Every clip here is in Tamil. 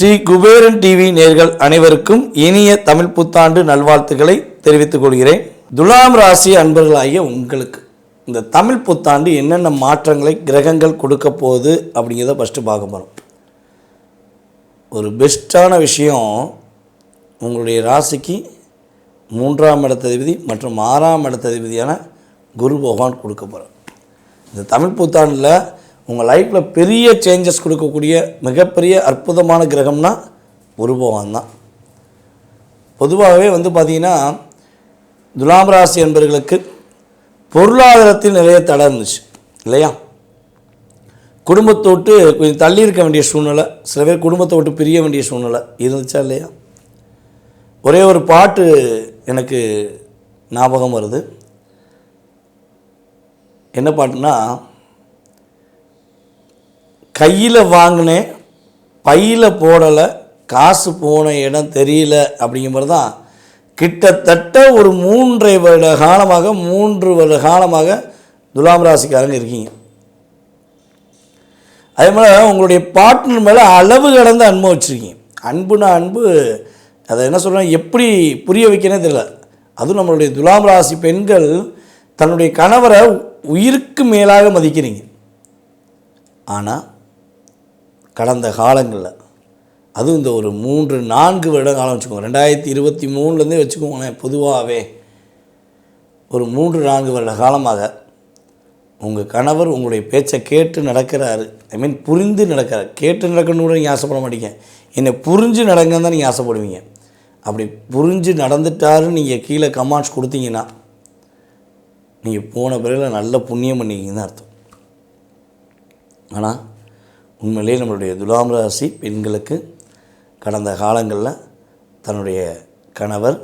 ஸ்ரீ குபேரன் டிவி நேயர்கள் அனைவருக்கும் இனிய தமிழ் புத்தாண்டு நல்வாழ்த்துக்களை தெரிவித்துக் கொள்கிறேன். துலாம் ராசி அன்பர்களாகிய உங்களுக்கு இந்த தமிழ் புத்தாண்டு என்னென்ன மாற்றங்களை கிரகங்கள் கொடுக்க போகுது அப்படிங்கிறத ஃபஸ்ட்டு பார்க்க போகிறோம். ஒரு பெஸ்ட்டான விஷயம், உங்களுடைய ராசிக்கு 3ஆம் இடத்ததிபதி மற்றும் 6ஆம் இடத்ததிபதியான குரு பகவான் கொடுக்க போகிறார். இந்த தமிழ் புத்தாண்டில் உங்கள் லைஃப்பில் பெரிய சேஞ்சஸ் கொடுக்கக்கூடிய மிகப்பெரிய அற்புதமான கிரகம்னா குரு பகவான் தான். பொதுவாகவே பார்த்திங்கன்னா துலாம் ராசி என்பவர்களுக்கு பொருளாதாரத்தில் நிறைய தடை இருந்துச்சு இல்லையா? குடும்பத்தை விட்டு கொஞ்சம் தள்ளி இருக்க வேண்டிய சூழ்நிலை, சில பேர் குடும்பத்தை விட்டு பிரிய வேண்டிய சூழ்நிலை இருந்துச்சா இல்லையா? ஒரே ஒரு பாட்டு எனக்கு ஞாபகம் வருது. என்ன பாட்டுனா, கையில் வாங்கினேன் பையில் போடலை, காசு போன இடம் தெரியல அப்படிங்கிற மாதிரி தான் கிட்டத்தட்ட ஒரு 3 வருட காலமாக துலாம் ராசிக்காரங்க இருக்கீங்க. அதே மாதிரி உங்களுடைய பார்ட்னர் மேலே அளவு கடந்த அன்பு வச்சுருக்கீங்க. அன்புனா அன்பு, அதை என்ன சொல்கிறேன், எப்படி புரிய வைக்கனே தெரியல. அதுவும் நம்மளுடைய துலாம் ராசி பெண்கள் தன்னுடைய கணவரை உயிருக்கு மேலாக மதிக்கிறீங்க. ஆனால் கடந்த காலங்களில், அதுவும் இந்த ஒரு 3-4 வருட காலம் வச்சுக்கோங்க, 2023 வச்சுக்கோங்களேன், பொதுவாகவே ஒரு 3-4 வருட காலமாக உங்கள் கணவர் உங்களுடைய பேச்சை கேட்டு நடக்கிறாரு. புரிந்து நடக்கிறார். கேட்டு நடக்கணும்னு கூட நீங்கள் ஆசைப்பட மாட்டீங்க, என்னை புரிஞ்சு நடங்கன்னு தான் நீங்கள் ஆசைப்படுவீங்க. அப்படி புரிஞ்சு நடந்துட்டாருன்னு நீங்கள் கீழே கமெண்ட்ஸ் கொடுத்தீங்கன்னா நீங்கள் போன பிறகு நல்ல புண்ணியம் பண்ணிக்கிங்கன்னு அர்த்தம். ஆனால் உண்மையிலே நம்மளுடைய துலாம் ராசி பெண்களுக்கு கடந்த காலங்களில் தன்னுடைய கணவர்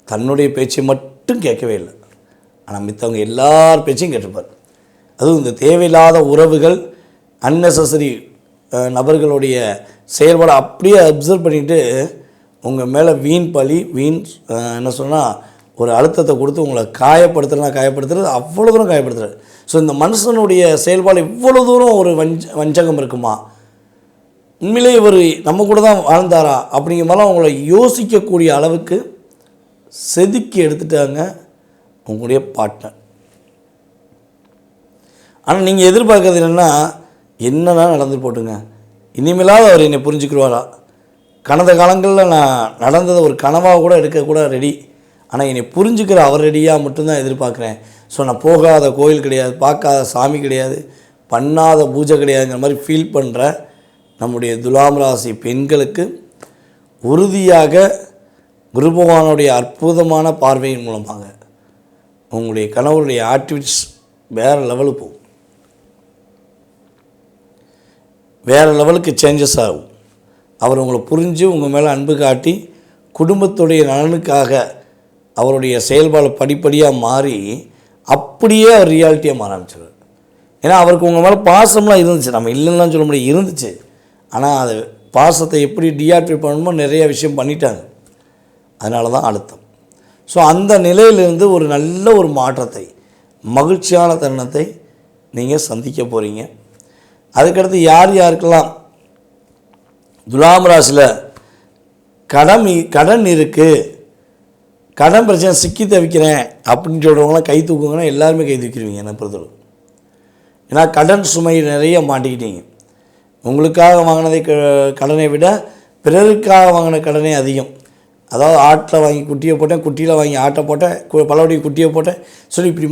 தன்னுடைய பேச்சை மட்டும் கேட்கவே இல்லை, ஆனால் மித்தவங்க எல்லார் பேச்சையும் கேட்டிருப்பார். அதுவும் இந்த தேவையில்லாத உறவுகள், அன்னெசரி நபர்களுடைய செயல்பாடை அப்படியே அப்சர்வ் பண்ணிவிட்டு உங்கள் மேலே வீண் பழி, என்ன சொன்னால் ஒரு அழுத்தத்தை கொடுத்து உங்களை காயப்படுத்துறது அவ்வளோ தூரம் காயப்படுத்துறாரு. ஸோ இந்த மனுஷனுடைய செயல்பாடு இவ்வளோ தூரம் ஒரு வஞ்சகம் இருக்குமா, உண்மையிலே இவர் நம்ம கூட தான் வாழ்ந்தாரா அப்படிங்கிற மாதிரிலாம் உங்களை யோசிக்கக்கூடிய அளவுக்கு செதுக்கி எடுத்துட்டாங்க உங்களுடைய பார்ட்னர். ஆனால் நீங்கள் எதிர்பார்க்கறது என்னென்னா நடந்து போட்டுங்க, இனிமேலாவது அவர் என்னை புரிஞ்சுக்கிடுவாரா, கடந்த காலங்களில் நான் நடந்ததை ஒரு கனவாக கூட எடுக்கக்கூட ரெடி, ஆனால் என்னை புரிஞ்சுக்கிற அவர் ரெடியாக மட்டும்தான் எதிர்பார்க்குறேன். ஸோ நான் போகாத கோயில் கிடையாது, பார்க்காத சாமி கிடையாது, பண்ணாத பூஜை கிடையாதுங்கிற மாதிரி ஃபீல் பண்ணுற நம்முடைய துலாம் ராசி பெண்களுக்கு உறுதியாக குரு பகவானுடைய அற்புதமான பார்வையின் மூலமாக உங்களுடைய கணவருடைய ஆக்டிவிட்டிஸ் வேறு லெவலுக்கு போகும், வேறு லெவலுக்கு சேஞ்சஸ் ஆகும். அவர் உங்களை புரிஞ்சு உங்கள் மேலே அன்பு காட்டி குடும்பத்துடைய நலனுக்காக அவருடைய செயல்பாடு படிப்படியாக மாறி அப்படியே அவர் ரியாலிட்டியாக மாற ஆரம்பிச்சிடுவார். ஏன்னா அவருக்கு உங்கள் மேலே பாசம்லாம் இருந்துச்சு, நம்ம இல்லைன்னா சொல்ல முடியாது, இருந்துச்சு. ஆனால் அது பாசத்தை எப்படி டீஆக்டிவேட் பண்ணணுமோ நிறைய விஷயம் பண்ணிட்டாங்க, அதனால தான் அழுத்தம். ஸோ அந்த நிலையிலிருந்து ஒரு நல்ல ஒரு மாற்றத்தை, மகிழ்ச்சியான தருணத்தை நீங்கள் சந்திக்க போகிறீங்க. அதுக்கடுத்து யாருக்கெல்லாம் துலாம் ராசியில் கடன் இருக்குது, கடன் பிரச்சனை சிக்கி தவிக்கிறேன் அப்படின்னு சொல்கிறவங்களாம் கை தூக்குங்கன்னா எல்லாருமே கை தூக்கிடுவீங்க என்னை பொறுத்தளவு. ஏன்னா கடன் சுமை நிறைய மாட்டிக்கிட்டீங்க. உங்களுக்காக வாங்கினதை கடனை விட பிறருக்காக வாங்கின கடனே அதிகம். அதாவது ஆட்டில் வாங்கி குட்டியை போட்டேன், குட்டியில் வாங்கி ஆட்டை போட்டேன், பலவடி குட்டியை போட்டேன் சொல்லி இப்படி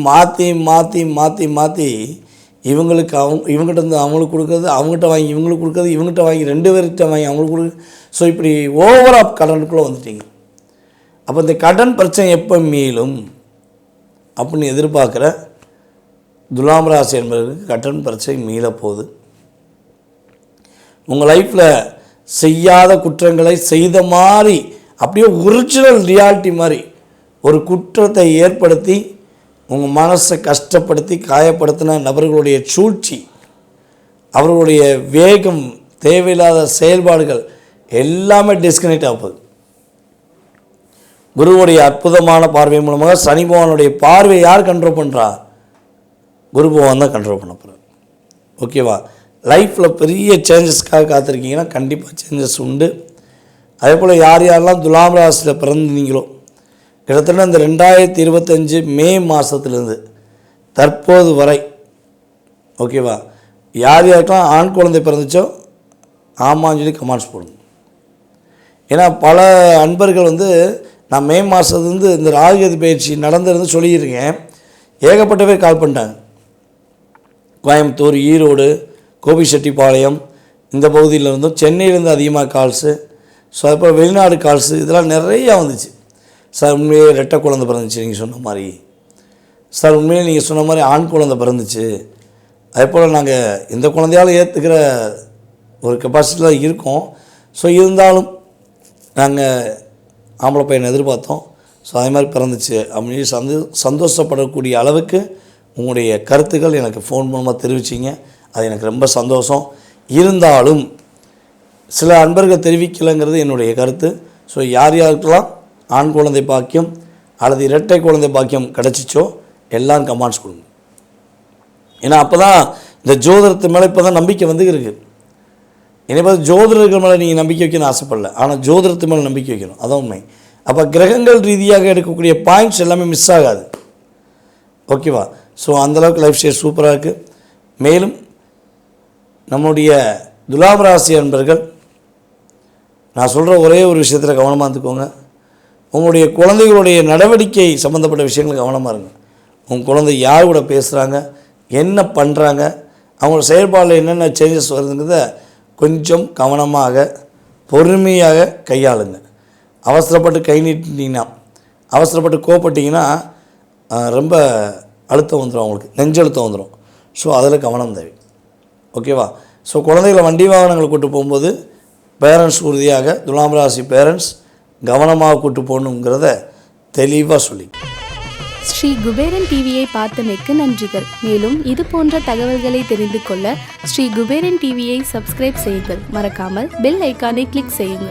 மாற்றி இவங்களுக்கு இவங்ககிட்ட இருந்து அவங்களுக்கு கொடுக்குறது, அவங்ககிட்ட வாங்கி இவங்களுக்கு கொடுக்குறது, இவங்ககிட்ட வாங்கி 2 பேர்கிட்ட வாங்கி அவங்களுக்கு கொடுக்குறது. ஸோ இப்படி ஓவராக கடனுக்குள்ளே வந்துட்டீங்க. அப்போ இந்த கடன் பிரச்சனை எப்போ மீளும் அப்படின்னு எதிர்பார்க்குற துலாம் ராசி என்பவர்களுக்கு கடன் பிரச்சனை மீளப்போகுது. உங்கள் லைஃப்பில் செய்யாத குற்றங்களை செய்த மாதிரி அப்படியே ஒரிஜினல் ரியாலிட்டி மாதிரி ஒரு குற்றத்தை ஏற்படுத்தி உங்கள் மனசை கஷ்டப்படுத்தி காயப்படுத்தின நபர்களுடைய சூழ்ச்சி, அவர்களுடைய வேகம், தேவையில்லாத செயல்பாடுகள் எல்லாமே டிஸ்கனெக்ட் ஆகுது. குருவுடைய அற்புதமான பார்வை மூலமாக சனி பகவானுடைய பார்வை யார் கண்ட்ரோல் பண்ணுறா? குரு பகவான் தான் கண்ட்ரோல் பண்ண போகிறார். ஓகேவா? லைஃப்பில் பெரிய சேஞ்சஸ்க்காக காத்திருக்கீங்கன்னா கண்டிப்பாக சேஞ்சஸ் உண்டு. அதே போல் யார் யாரெல்லாம் துலாம் ராசியில் பிறந்தீங்களோ கிட்டத்தட்ட இந்த 2025 மே மாதத்துலேருந்து தற்போது வரை, ஓகேவா, யார் யாருக்கெல்லாம் ஆண் குழந்தை பிறந்துச்சோ ஆமான்னு சொல்லி கமெண்ட்ஸ் போடுங்க. ஏன்னா பல அன்பர்கள் நான் மே மாதத்துலேருந்து இந்த ராகுகேது பயிற்சி நடந்திருந்து சொல்லியிருக்கேன். ஏகப்பட்ட பேர் கால் பண்ணிட்டாங்க. கோயம்புத்தூர், ஈரோடு, கோபிச்செட்டிப்பாளையம் இந்த பகுதியில் இருந்தும், சென்னையிலேருந்து அதிகமாக கால்ஸு, ஸோ அதுபோல் வெளிநாடு கால்ஸு இதெல்லாம் நிறையா வந்துச்சு. சார் உண்மையிலே ரெட்டை குழந்தை பிறந்துச்சு நீங்கள் சொன்ன மாதிரி, சார் உண்மையிலே நீங்கள் சொன்ன மாதிரி ஆண் குழந்தை பிறந்துச்சு, அதே போல் நாங்கள் இந்த குழந்தையால் ஏற்றுக்கிற ஒரு கெப்பாசிட்டியில் தான் இருக்கோம். ஸோ இருந்தாலும் நாங்கள் ஆம்பளை பையனை எதிர்பார்த்தோம், ஸோ அதே மாதிரி பிறந்துச்சு அப்படின்னு சந்தோஷப்படக்கூடிய அளவுக்கு உங்களுடைய கருத்துக்கள் எனக்கு ஃபோன் மூலமாக தெரிவிச்சிங்க. அது எனக்கு ரொம்ப சந்தோஷம். இருந்தாலும் சில அன்பர்கள் தெரிவிக்கலைங்கிறது என்னுடைய கருத்து. ஸோ யார் யாருக்கெல்லாம் ஆண் குழந்தை பாக்கியம் அல்லது இரட்டை குழந்தை பாக்கியம் கிடச்சிச்சோ எல்லாம் கமெண்ட்ஸ் கொடுங்க. ஏன்னா அப்போ தான் இந்த ஜோதிடத்து மேலே இப்போ தான் நம்பிக்கை இருக்குது. என்னை பார்த்து ஜோதிடர்கள் மேலே நீங்கள் நம்பிக்கை வைக்கணும்னு ஆசைப்படல, ஆனால் ஜோதிடத்து மேலே நம்பிக்கை வைக்கணும், அதான் உண்மை. அப்போ கிரகங்கள் ரீதியாக எடுக்கக்கூடிய பாயிண்ட்ஸ் எல்லாமே மிஸ் ஆகாது. ஓகேவா? ஸோ அந்தளவுக்கு லைஃப் ஸ்டைல் சூப்பராக இருக்குது. மேலும் நம்முடைய துலாம் ராசி அன்பர்கள், நான் சொல்கிற ஒரே ஒரு விஷயத்தில் கவனமாக இருந்துக்கோங்க. உங்களுடைய குழந்தைகளுடைய நடவடிக்கை சம்மந்தப்பட்ட விஷயங்கள் கவனமாக இருங்க. உங்கள் குழந்தை யார் கூட பேசுகிறாங்க, என்ன பண்ணுறாங்க, அவங்களோட செயல்பாடில் என்னென்ன சேஞ்சஸ் வருதுங்கிறத கொஞ்சம் கவனமாக பொறுமையாக கையாளுங்க. அவசரப்பட்டு கை நீட்டினீங்கன்னா, அவசரப்பட்டு கோப்பட்டிங்கன்னா ரொம்ப அழுத்தம் வந்துடும், அவங்களுக்கு நெஞ்சழுத்தம் வந்துடும். ஸோ அதில் கவனம் தேவை. ஓகேவா? ஸோ குழந்தைகளை வண்டி வாகனங்களை கூட்டு போகும்போது பேரண்ட்ஸ் உறுதியாக, துலாம் ராசி பேரண்ட்ஸ் கவனமாக கூட்டு போகணுங்கிறத தெளிவாக சொல்லி. ஸ்ரீ குபேரன் டிவியை பார்த்தமைக்கு நன்றிகள். மேலும் இது போன்ற தகவல்களை தெரிந்து கொள்ள ஸ்ரீ குபேரன் டிவியை சப்ஸ்கிரைப் செய்யுங்கள். மறக்காமல் பெல் ஐக்கானை கிளிக் செய்யுங்கள்.